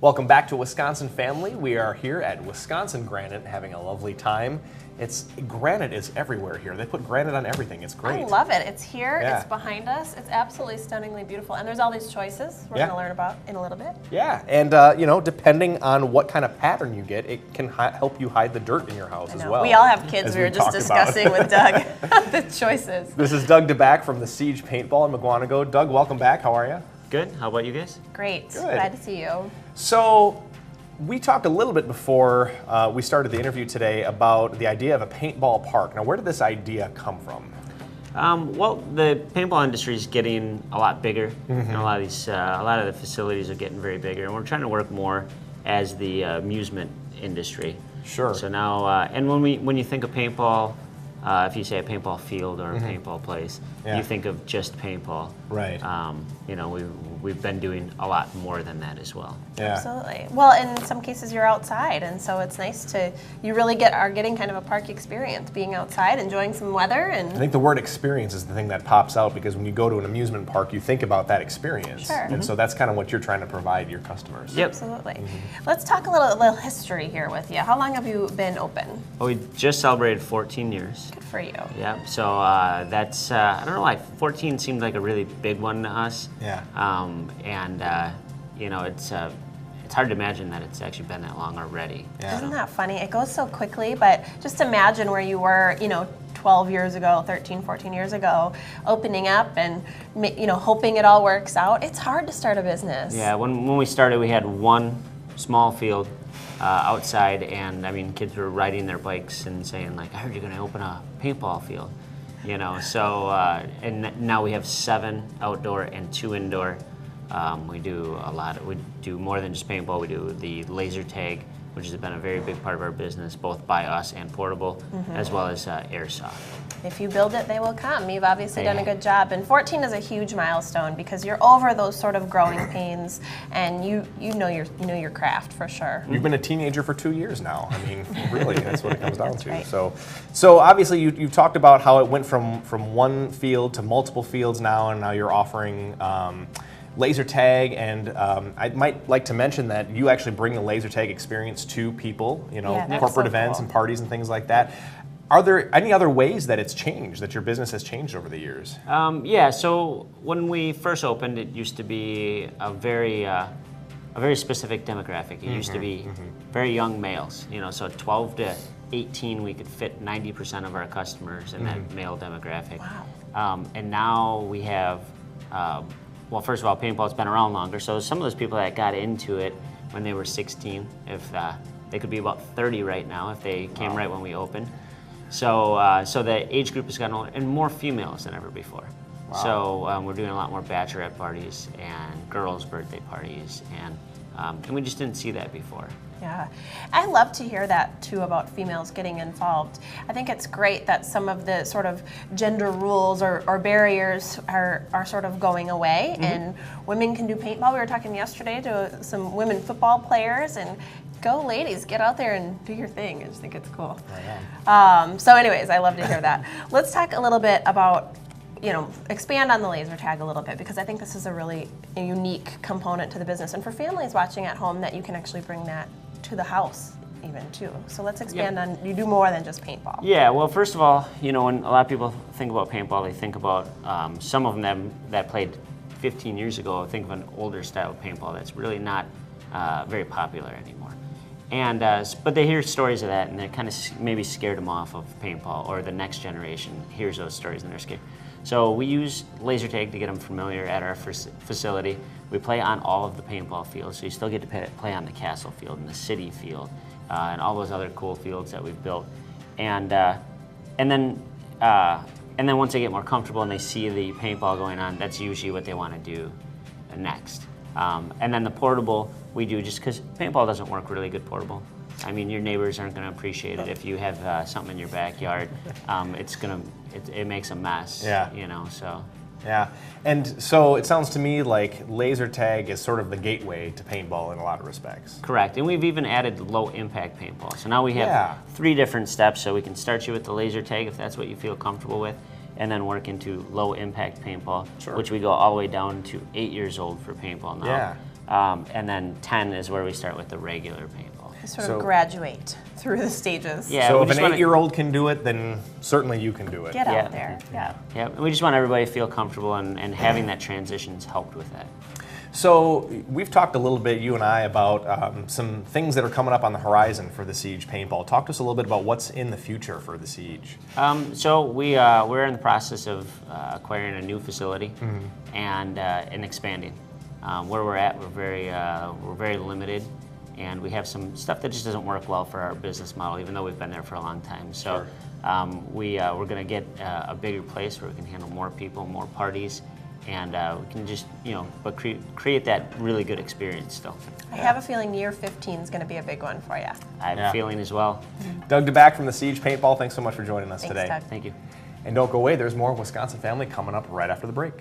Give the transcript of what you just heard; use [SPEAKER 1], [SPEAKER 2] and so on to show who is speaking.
[SPEAKER 1] Welcome back to Wisconsin Family. We are here at Wisconsin Granite having a lovely time. Granite is everywhere here. They put granite on everything. It's great.
[SPEAKER 2] I love it. It's here.
[SPEAKER 1] Yeah.
[SPEAKER 2] It's behind us. It's absolutely stunningly beautiful. And there's all these choices we're going to learn about in a little bit.
[SPEAKER 1] Yeah, and you know, depending on what kind of pattern you get, it can help you hide the dirt in your house as well.
[SPEAKER 2] We all have kids. We were just discussing with Doug the choices.
[SPEAKER 1] This is Doug DeBack from the Siege Paintball in McGuanago. Doug, welcome back. How are you?
[SPEAKER 3] Good. How about you guys?
[SPEAKER 2] Great.
[SPEAKER 1] Good.
[SPEAKER 2] Glad to see you.
[SPEAKER 1] So, we talked a little bit before we started the interview today about the idea of a paintball park. Now, where did this idea come from?
[SPEAKER 3] Well, the paintball industry is getting a lot bigger, and a lot of the facilities are getting very bigger, and we're trying to work more as the amusement industry.
[SPEAKER 1] Sure.
[SPEAKER 3] So now, and when you think of paintball, if you say a paintball field or a paintball place, you think of just paintball.
[SPEAKER 1] Right.
[SPEAKER 3] You know, we've been doing a lot more than that as well.
[SPEAKER 1] Yeah.
[SPEAKER 2] Absolutely. Well, in some cases you're outside, and so it's nice you really are getting kind of a park experience, being outside, enjoying some weather. And
[SPEAKER 1] I think the word experience is the thing that pops out, because when you go to an amusement park, you think about that experience.
[SPEAKER 2] Sure.
[SPEAKER 1] And so that's kind of what you're trying to provide your customers.
[SPEAKER 3] Yep.
[SPEAKER 2] Absolutely. Let's talk a little history here with you. How long have you been open?
[SPEAKER 3] Well, we just celebrated 14 years.
[SPEAKER 2] Good for you.
[SPEAKER 3] Yeah, so that's, I don't know why, 14 seemed like a really big one to us.
[SPEAKER 1] Yeah.
[SPEAKER 3] You know, it's hard to imagine that it's actually been that long already.
[SPEAKER 1] Yeah.
[SPEAKER 2] Isn't that funny? It goes so quickly, but just imagine where you were, 12 years ago, 13, 14 years ago, opening up and, hoping it all works out. It's hard to start a business.
[SPEAKER 3] Yeah, when we started, we had one small field outside, and I mean, kids were riding their bikes and saying, like, I heard you're going to open a paintball field. So, and now we have 7 outdoor and 2 indoor. We do more than just paintball. We do the laser tag, which has been a very big part of our business, both by us and portable, as well as airsoft.
[SPEAKER 2] If you build it, they will come. You've obviously done a good job, and 14 is a huge milestone because you're over those sort of growing pains, and you know your craft for sure.
[SPEAKER 1] You've been a teenager for 2 years now. I mean, really, that's what it comes down to.
[SPEAKER 2] Right.
[SPEAKER 1] So obviously you've talked about how it went from one field to multiple fields now, and now you're offering laser tag, and I might like to mention that you actually bring the laser tag experience to people,
[SPEAKER 2] that's
[SPEAKER 1] corporate
[SPEAKER 2] so
[SPEAKER 1] events
[SPEAKER 2] cool.
[SPEAKER 1] and parties and things like that. Are there any other ways that it's changed, that your business has changed over the years?
[SPEAKER 3] Yeah, so when we first opened, it used to be a very specific demographic. It used to be very young males, so 12 to 18, we could fit 90% of our customers in that male demographic.
[SPEAKER 2] Wow.
[SPEAKER 3] And now we have, well, first of all, paintball's been around longer, so some of those people that got into it when they were 16, if they could be about 30 right now if they came right when we opened. So the age group has gotten older, and more females than ever before.
[SPEAKER 1] Wow.
[SPEAKER 3] So we're doing a lot more bachelorette parties and girls' birthday parties, and we just didn't see that before.
[SPEAKER 2] Yeah, I love to hear that too about females getting involved. I think it's great that some of the sort of gender rules or barriers are sort of going away, and women can do paintball. We were talking yesterday to some women football players, and go ladies, get out there and do your thing. I just think it's cool. So anyways, I love to hear that. Let's talk a little bit about, expand on the laser tag a little bit, because I think this is a really unique component to the business, and for families watching at home, that you can actually bring that to the house even too. So let's expand on, you do more than just paintball.
[SPEAKER 3] Yeah, well, first of all, when a lot of people think about paintball, they think about some of them that played 15 years ago, think of an older style of paintball that's really not very popular anymore. And but they hear stories of that, and they kind of maybe scared them off of paintball, or the next generation hears those stories and they're scared. So we use laser tag to get them familiar at our facility. We play on all of the paintball fields, so you still get to play on the castle field and the city field, and all those other cool fields that we've built. And then once they get more comfortable and they see the paintball going on, that's usually what they want to do next. And then the portable we do, just because paintball doesn't work really good portable. I mean, your neighbors aren't going to appreciate it if you have something in your backyard. It makes a mess.
[SPEAKER 1] Yeah.
[SPEAKER 3] So.
[SPEAKER 1] Yeah, and so it sounds to me like laser tag is sort of the gateway to paintball in a lot of respects.
[SPEAKER 3] Correct, and we've even added low impact paintball. So now we have 3 different steps, so we can start you with the laser tag if that's what you feel comfortable with, and then work into low impact paintball, which we go all the way down to 8 years old for paintball now.
[SPEAKER 1] Yeah.
[SPEAKER 3] And then 10 is where we start with the regular paintball.
[SPEAKER 2] Sort of graduate through the stages.
[SPEAKER 3] Yeah,
[SPEAKER 1] So
[SPEAKER 3] we
[SPEAKER 1] if
[SPEAKER 3] just
[SPEAKER 1] an
[SPEAKER 3] wanna-
[SPEAKER 1] 8-year-old can do it, then certainly you can do it.
[SPEAKER 2] Get
[SPEAKER 3] Yeah.
[SPEAKER 2] out there. Yeah.
[SPEAKER 3] Yeah, we just want everybody to feel comfortable, and having that transition's helped with that.
[SPEAKER 1] So we've talked a little bit, you and I, about some things that are coming up on the horizon for the Siege Paintball. Talk to us a little bit about what's in the future for the Siege.
[SPEAKER 3] So we're in the process of acquiring a new facility and expanding. Where we're at, we're very limited, and we have some stuff that just doesn't work well for our business model, even though we've been there for a long time. So we're going to get a bigger place where we can handle more people, more parties, and we can just but create that really good experience still.
[SPEAKER 2] I have a feeling year 15 is going to be a big one for you.
[SPEAKER 3] I have a feeling as well.
[SPEAKER 1] Doug DeBack from the Siege Paintball, thanks so much for joining us
[SPEAKER 2] Thanks,
[SPEAKER 1] today.
[SPEAKER 2] Doug.
[SPEAKER 3] Thank you.
[SPEAKER 1] And don't go away, there's more Wisconsin Family coming up right after the break.